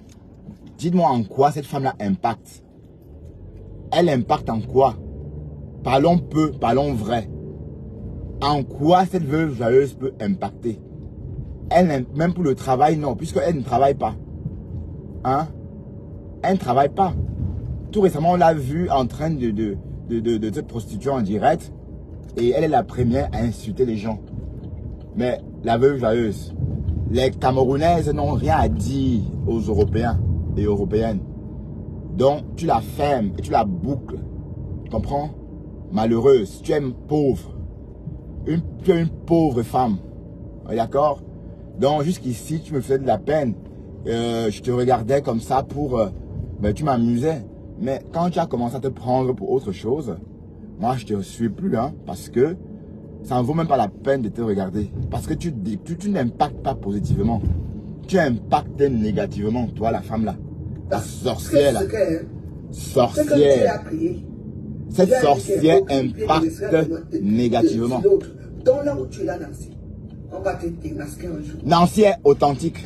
dites-moi en quoi cette femme-là impacte. Elle impacte en quoi? Parlons peu, parlons vrai. En quoi cette veuve joyeuse peut impacter? Elle, même pour le travail, non, puisqu'elle ne travaille pas. Hein? Elle ne travaille pas. Tout récemment, on l'a vue en train de se prostituer en direct. Et elle est la première à insulter les gens. Mais la veuve joyeuse, les Camerounaises n'ont rien à dire aux Européens et Européennes. Donc, tu la fermes et tu la boucles. Tu comprends? Malheureuse, tu es pauvre. Tu es une pauvre femme. D'accord? Donc jusqu'ici, tu me faisais de la peine. Je te regardais comme ça ben, tu m'amusais. Mais quand tu as commencé à te prendre pour autre chose, moi je te suis plus, hein, parce que ça ne vaut même pas la peine de te regarder. Parce que tu n'impactes pas positivement. Tu impactes négativement, toi la femme là. La sorcière là. Sorcière. Cette sorcière impacte négativement. Donc là où tu es là, Nancy, on va te démasquer un jour. Nancy est authentique.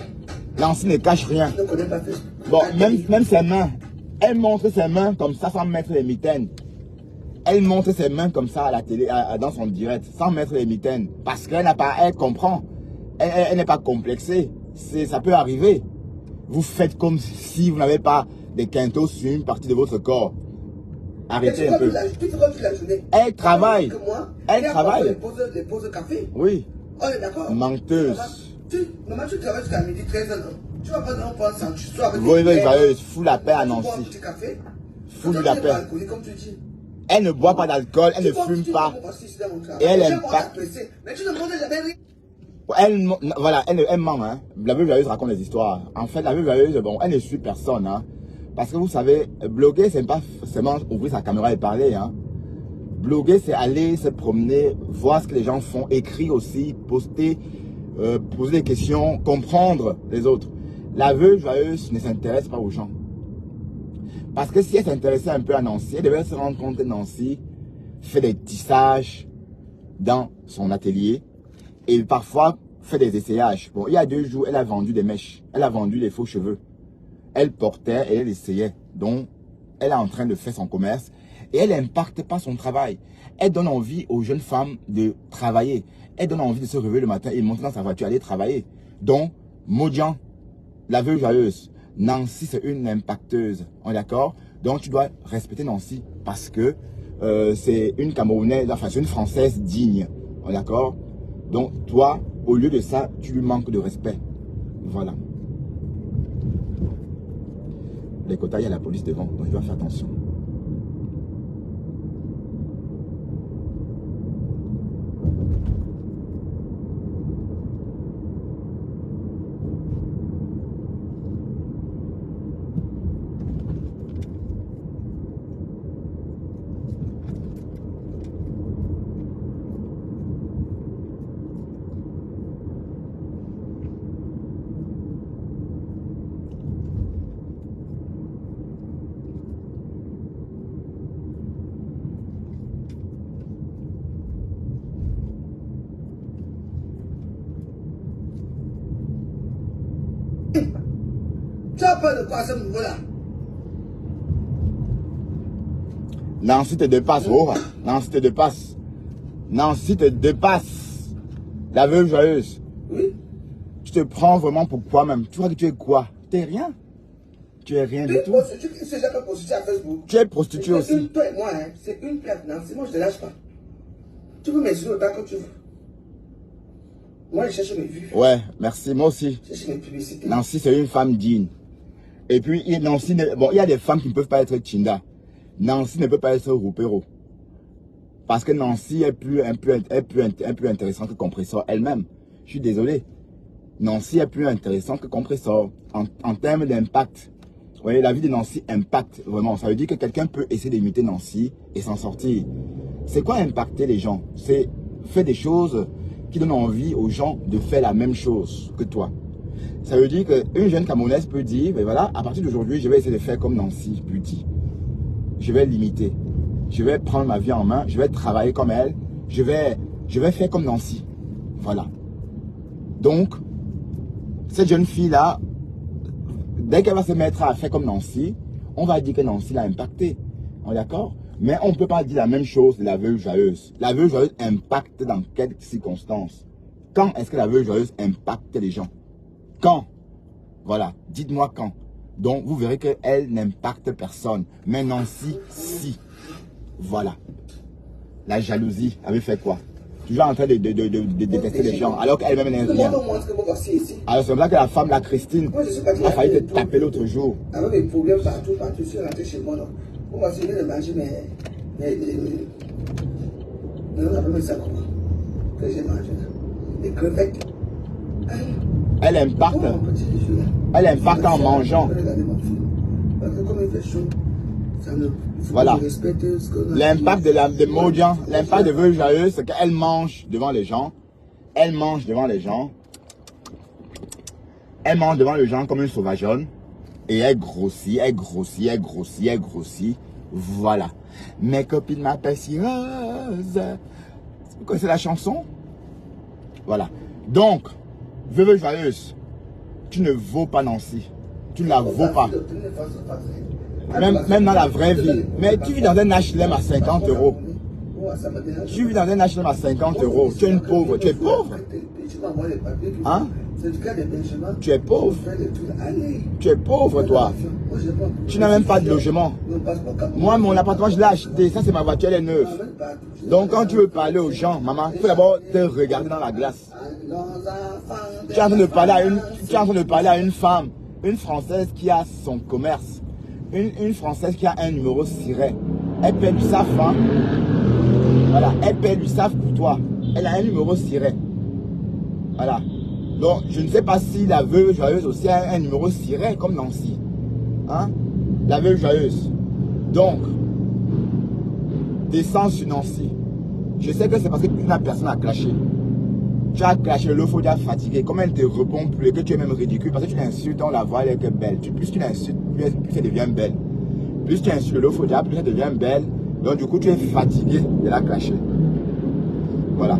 Nancy ne cache rien. Je ne connais pas Facebook. Bon, même ses mains. Elle montre ses mains comme ça sans mettre les mitaines. Elle montre ses mains comme ça à la télé, dans son direct, sans mettre les mitaines. Parce qu'elle n'a pas, elle comprend. Elle n'est pas complexée. Ça peut arriver. Vous faites comme si vous n'avez pas des quintaux sur une partie de votre corps. Arrêtez un peu. Elle travaille. Elle travaille. Les pauses café. Oui. On est d'accord. Menteuse. Maman, tu travailles jusqu'à midi 13h, non? Tu vas pas dans un sandwich. Voyeuse, fous la paix à Nancy. Fous la paix. Elle ne boit pas d'alcool, elle ne fume pas. Et elle impacte. Mais tu ne montres jamais rien. Voilà, elle ment. Hein. La veuve joyeuse raconte des histoires. En fait, la veuve joyeuse, bon, elle ne suit personne. Hein. Parce que vous savez, bloguer, c'est pas seulement ouvrir sa caméra et parler. Hein. Bloguer, c'est aller se promener, voir ce que les gens font, écrire aussi, poster, poser des questions, comprendre les autres. La veuve joyeuse ne s'intéresse pas aux gens. Parce que si elle s'intéressait un peu à Nancy, elle devait se rendre compte que Nancy fait des tissages dans son atelier et parfois fait des essayages. Bon, il y a 2 jours, elle a vendu des mèches, elle a vendu des faux cheveux. Elle portait et elle essayait. Donc, elle est en train de faire son commerce et elle n'impacte pas son travail. Elle donne envie aux jeunes femmes de travailler. Elle donne envie de se réveiller le matin et monter dans sa voiture, aller travailler. Donc, Modian, la veuve joyeuse, Nancy, c'est une impacteuse. On est d'accord? Donc, tu dois respecter Nancy parce que c'est une Camerounaise, enfin, c'est une Française digne. On est d'accord? Donc, toi, au lieu de ça, tu lui manques de respect. Voilà. Les quotas, il y a la police devant, donc je dois faire attention. Tu as peur de quoi à ce niveau-là? Nancy te dépasse, oh. Nancy te dépasse. Nancy te dépasse. La veuve joyeuse. Oui. Tu te prends vraiment pour toi-même. Tu crois que tu es quoi? Tu es rien. Tu es rien du tout. Tu sais jamais prostituée à Facebook. Tu es prostituée aussi. Toi et moi, hein, c'est une plaque, Nancy. Moi, je ne te lâche pas. Tu peux m'insulter autant que tu veux. Moi, je cherche mes vues. Ouais, merci, moi aussi. Je cherche mes publicités. Nancy, c'est une femme digne. Et puis, Nancy, bon, il y a des femmes qui ne peuvent pas être Chinda. Nancy ne peut pas être Roupero. Parce que Nancy est plus intéressante que Compressor elle-même. Je suis désolé. Nancy est plus intéressante que Compressor en termes d'impact. Vous voyez, la vie de Nancy impacte vraiment. Ça veut dire que quelqu'un peut essayer d'imiter Nancy et s'en sortir. C'est quoi impacter les gens? C'est faire des choses qui donnent envie aux gens de faire la même chose que toi. Ça veut dire qu'une jeune Camerounaise peut dire, ben voilà, à partir d'aujourd'hui, je vais essayer de faire comme Nancy Beauty. Je vais l'imiter. Je vais prendre ma vie en main. Je vais travailler comme elle. Je vais faire comme Nancy. Voilà. Donc, cette jeune fille-là, dès qu'elle va se mettre à faire comme Nancy, on va dire que Nancy l'a impacté. On est d'accord? Mais on ne peut pas dire la même chose de la veuve joyeuse. La veuve joyeuse impacte dans quelles circonstances? Quand est-ce que la veuve joyeuse impacte les gens? Quand? Voilà. Dites-moi quand. Donc, vous verrez qu'elle n'impacte personne. Mais Nancy, si. Voilà. La jalousie avait fait quoi? Toujours en train de détester les gens, alors qu'elle-même n'est rien. Alors, c'est là que la femme, la Christine, a failli te taper l'autre jour. Avec des problèmes partout, je suis rentré chez moi. On va essayer de manger mais on appelle ça comment? Que j'ai mangé là. Des crevettes. Elle impacte. Elle impacte en mangeant. Parce que comme il fait chaud, voilà. L'impact de Modian, l'impact de veuve joyeuse, c'est qu'elle mange devant les gens. Elle mange devant les gens. Elle mange devant les gens comme une sauvageonne. Et elle grossit, elle grossit, elle grossit, elle grossit. Voilà. Mes copines m'appellent si Rose. Vous connaissez la chanson? Voilà. Donc, veuve joyeuse, tu ne vaux pas Nancy. Tu ne la vaux pas. Même dans la vraie vie. Mais tu vis dans un HLM à 50 €. Tu vis dans un HLM à 50 €. Tu es une pauvre. Tu es pauvre. Hein? Tu es pauvre. Tu es pauvre, toi. Tu n'as même pas de logement. Moi, mon appartement, je l'ai acheté. Ça, c'est ma voiture, elle est neuve. Donc, quand tu veux parler aux gens, maman, il faut d'abord te regarder dans la glace. Tu es en train de parler à une femme, une Française qui a son commerce. Une Française qui a un numéro ciré. Elle paie l'USAF, hein? Voilà, elle paie l'USAF pour toi. Elle a un numéro ciré. Voilà. Donc, je ne sais pas si la veuve joyeuse aussi a un numéro ciré comme Nancy. Hein? La veuve joyeuse. Donc, descends sur Nancy. Je sais que c'est parce que tu n'as personne à clasher. Tu as clashé le faux, tu as fatigué. Comme elle te répond plus et que tu es même ridicule parce que tu l'insultes, on la voit, elle est belle. Plus tu l'insultes, plus elle devient belle. Plus tu insultes le faux, plus elle devient belle. Donc du coup, tu es fatigué de la clasher. Voilà.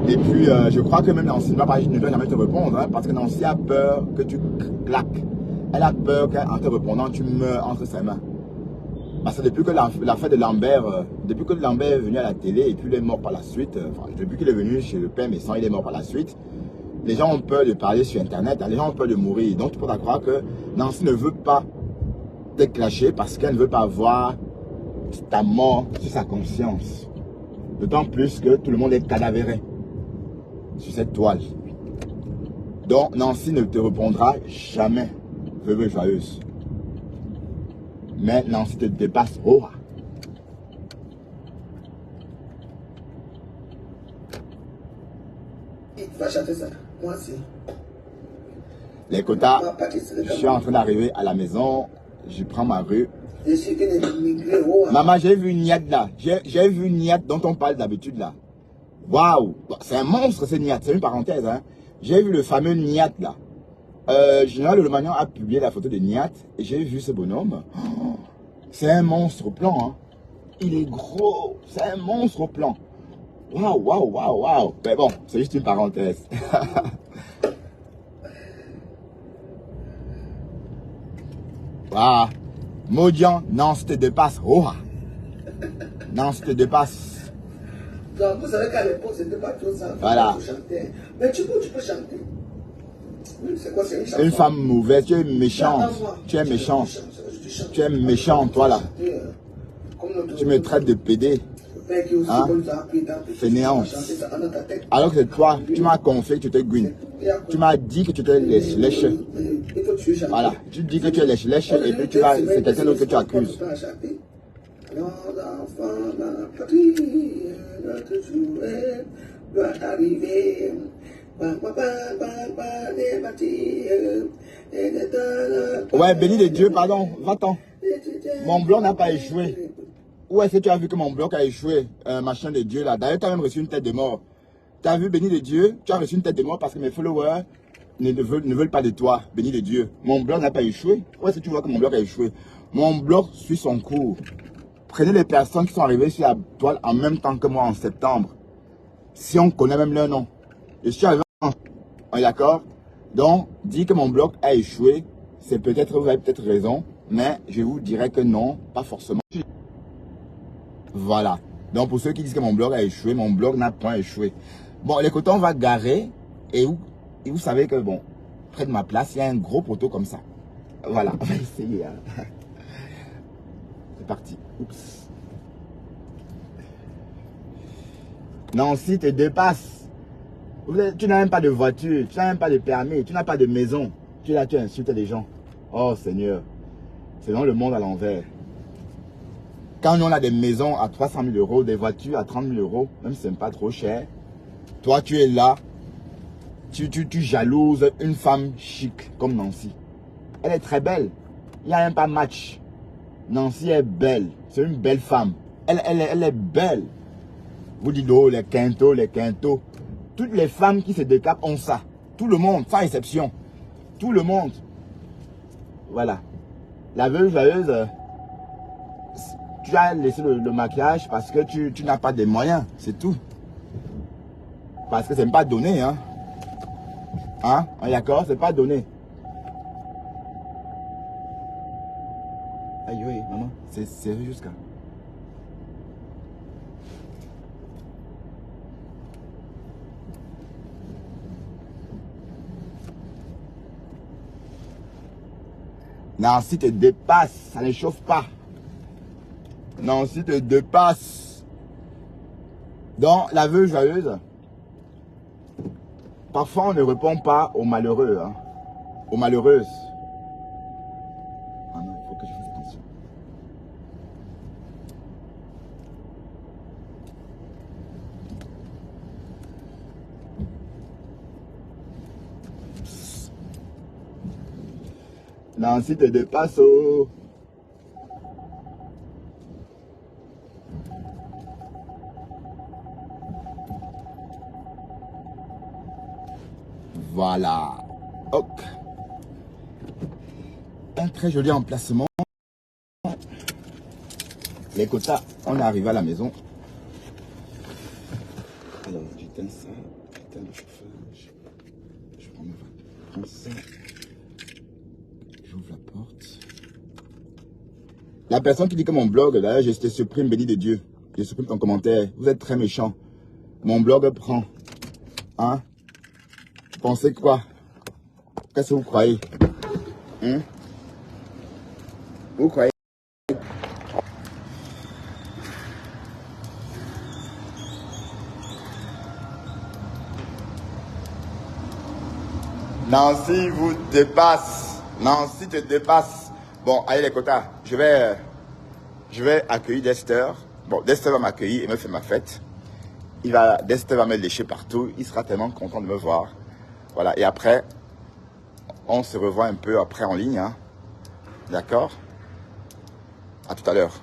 Et puis, je crois que même Nancy ne doit jamais te répondre, hein, parce que Nancy a peur que tu claques. Elle a peur qu'en te répondant, tu meurs entre ses mains. Parce que depuis que l'affaire de Lambert, depuis que Lambert est venu à la télé et puis il est mort par la suite, enfin, depuis qu'il est venu chez le père Messan, il est mort par la suite, les gens ont peur de parler sur Internet, les gens ont peur de mourir. Donc tu peux croire que Nancy ne veut pas te clasher parce qu'elle ne veut pas voir ta mort sur sa conscience. D'autant plus que tout le monde est cadavéré sur cette toile. Donc Nancy ne te répondra jamais, veuve joyeuse. Mais Nancy te dépasse. Oh. Il va chanter ça. Moi aussi. Les quotas, je suis en train d'arriver à la maison. Je prends ma rue. Je suis immigré. Oh. Maman, j'ai vu Niat là. J'ai vu Niat dont on parle d'habitude là. Waouh. C'est un monstre ce Niat. C'est une parenthèse. Hein. J'ai vu le fameux Niat là. Général Lemagnon a publié la photo de Niat. Et j'ai vu ce bonhomme. Oh. C'est un monstre au plan. Hein. Il est gros. C'est un monstre au plan. Waouh, waouh, waouh, waouh. Mais bon, c'est juste une parenthèse. Waouh. Modian, Nancy te dépasse. Oh. Nancy te dépasse. Donc, vous savez qu'à l'époque, c'était pas tout ça. Voilà. Chanter. Mais tu peux chanter. C'est quoi, c'est une chanson? Une femme mauvaise, tu es méchante. Tu es méchante. Tu es méchant, toi là. Tu me traites de pédé. Hein? Fainéant. Alors que c'est toi, tu m'as confié que tu étais Gwyn. Tu m'as dit que tu étais lèche. Voilà. Tu dis que tu es lèche et puis tu vas, c'est quelqu'un d'autre que tu accuses. Ouais, béni de Dieu, pardon, va-t'en. Mon bloc n'a pas échoué. Où est-ce que tu as vu que mon bloc a échoué, machin de Dieu là? D'ailleurs, tu as même reçu une tête de mort. Tu as vu, béni de Dieu, tu as reçu une tête de mort parce que mes followers ne veulent pas de toi, béni de Dieu. Mon bloc n'a pas échoué. Où est-ce que tu vois que mon bloc a échoué? Mon bloc suit son cours. Prenez les personnes qui sont arrivées sur la toile en même temps que moi en septembre. Si on connaît même leur nom. Je suis arrivé en... On est d'accord? Donc, dire que mon bloc a échoué, c'est peut-être, vous avez peut-être raison, mais je vous dirais que non, pas forcément. Voilà. Donc, pour ceux qui disent que mon bloc a échoué, mon bloc n'a point échoué. Bon, les cotons, on va garer et vous savez que, bon, près de ma place, il y a un gros poteau comme ça. Voilà, on va essayer. Hein. C'est parti. Oups. Nancy te dépasse. Tu n'as même pas de voiture, tu n'as même pas de permis, tu n'as pas de maison. Tu es là, tu insultes les gens. Oh Seigneur, c'est dans le monde à l'envers. Quand on a des maisons à 300 000 euros, des voitures à 30 000 euros, même si ce n'est pas trop cher, toi tu es là, tu jalouses une femme chic comme Nancy. Elle est très belle, il n'y a même pas match. Nancy est belle, c'est une belle femme. Elle est belle. Vous dites, oh les quintos, les quintos. Toutes les femmes qui se décapent ont ça. Tout le monde, sans exception. Tout le monde. Voilà. La veuve joyeuse, tu as laissé le maquillage parce que tu n'as pas de moyens. C'est tout. Parce que c'est pas donné. Hein? Hein? D'accord? C'est pas donné. Aïe, aïe, maman. C'est sérieux jusqu'à... Nancy te dépasse, ça ne chauffe pas. Nancy te dépasse. Donc, la veuve joyeuse, parfois on ne répond pas aux malheureux, hein, aux malheureuses. Ah non, il faut que je fasse attention. Nancy te dépasse. Oh. Voilà. Ok. Un très joli emplacement. Les quotas, on est arrivé à la maison. Alors, j'éteins ça. J'éteins le chauffage. Je prends ça. J'ouvre la porte. La personne qui dit que mon blog, d'ailleurs, je te supprime, béni de Dieu. Je supprime ton commentaire. Vous êtes très méchant. Mon blog prend. Hein? Vous pensez quoi? Qu'est-ce que vous croyez? Hein? Vous croyez? Nancy vous dépasse. Nancy te dépasse. Bon, allez les quotas. Je vais accueillir Dexter. Bon, Dexter va m'accueillir et me faire ma fête. Dexter va me lécher partout. Il sera tellement content de me voir. Voilà. Et après, on se revoit un peu après en ligne. Hein. D'accord? À tout à l'heure.